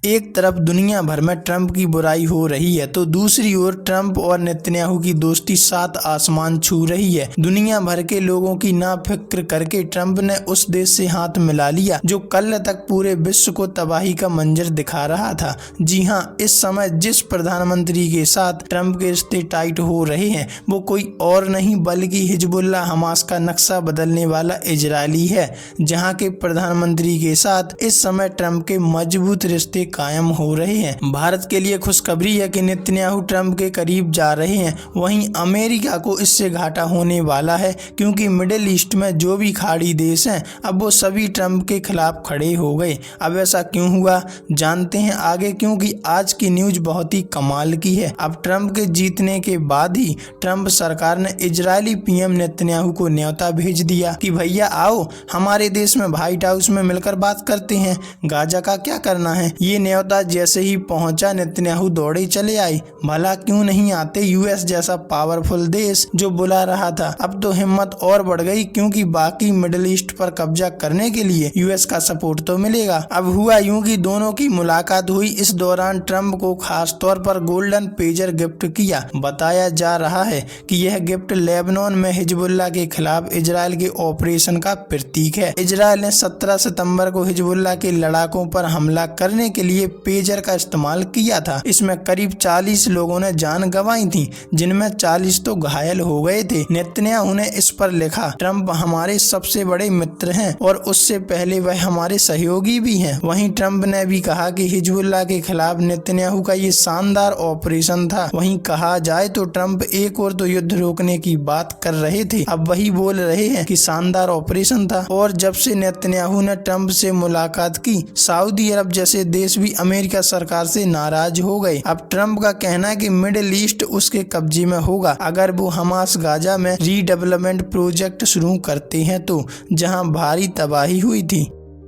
एक तरफ दुनिया भर में ट्रंप की बुराई हो रही है तो दूसरी ओर ट्रंप और नेतन्याहू की दोस्ती सात आसमान छू रही है। दुनिया भर के लोगों की नाफिक्र करके ट्रंप ने उस देश से हाथ मिला लिया जो कल तक पूरे विश्व को तबाही का मंजर दिखा रहा था। जी हां, इस समय जिस प्रधानमंत्री के साथ ट्रंप के रिश्ते टाइट हो रहे हैं वो कोई और नहीं बल्कि हिजबुल्लाह हमास का नक्शा बदलने वाला इजरायली है, जहां के प्रधानमंत्री के साथ इस समय ट्रंप के मजबूत रिश्ते कायम हो रहे हैं। भारत के लिए खुशखबरी है कि नेतन्याहू ट्रंप के करीब जा रहे हैं, वहीं अमेरिका को इससे घाटा होने वाला है क्योंकि मिडिल ईस्ट में जो भी खाड़ी देश हैं अब वो सभी ट्रंप के खिलाफ खड़े हो गए। अब ऐसा क्यों हुआ जानते हैं आगे, क्योंकि आज की न्यूज बहुत ही कमाल की है। अब ट्रंप के जीतने के बाद ही ट्रंप सरकार ने इजरायली पीएम नेतन्याहू को न्योता भेज दिया कि भैया आओ हमारे देश में व्हाइट हाउस में मिलकर बात करते हैं, गाजा का क्या करना है। ये न्योता जैसे ही पहुंचा नेतन्याहू दौड़े चले आए। भला क्यों नहीं आते, यूएस जैसा पावरफुल देश जो बुला रहा था। अब तो हिम्मत और बढ़ गई क्योंकि बाकी मिडिल ईस्ट पर कब्जा करने के लिए यूएस का सपोर्ट तो मिलेगा। अब हुआ यूं कि दोनों की मुलाकात हुई। इस दौरान ट्रंप को खास तौर पर गोल्डन पेजर गिफ्ट किया। बताया जा रहा है कि यह गिफ्ट लेबनान में हिजबुल्लाह के खिलाफ इजरायल के ऑपरेशन का प्रतीक है। इजरायल ने 17 सितंबर को हिजबुल्लाह के लड़ाकों पर हमला करने के लिए पेजर का इस्तेमाल किया था। इसमें करीब 40 लोगों ने जान गंवाई थी, जिनमें 40 तो घायल हो गए थे। नेतन्याहू ने इस पर लिखा, ट्रंप हमारे सबसे बड़े मित्र हैं और उससे पहले वह हमारे सहयोगी भी हैं। वहीं ट्रंप ने भी कहा कि हिजबुल्लाह के खिलाफ नेतन्याहू का ये शानदार ऑपरेशन था। वहीं कहा जाए तो ट्रंप एक और तो युद्ध रोकने की बात कर रहे थे, अब वही बोल रहे हैं कि शानदार ऑपरेशन था। और जब से नेतन्याहू ने ट्रंप से मुलाकात की, सऊदी अरब जैसे देश भी अमेरिका सरकार से नाराज हो गए। अब ट्रंप का कहना है कि मिडिल ईस्ट उसके कब्जे में होगा अगर वो हमास गाजा में रीडेवलपमेंट प्रोजेक्ट शुरू करते हैं तो, जहां भारी तबाही हुई थी।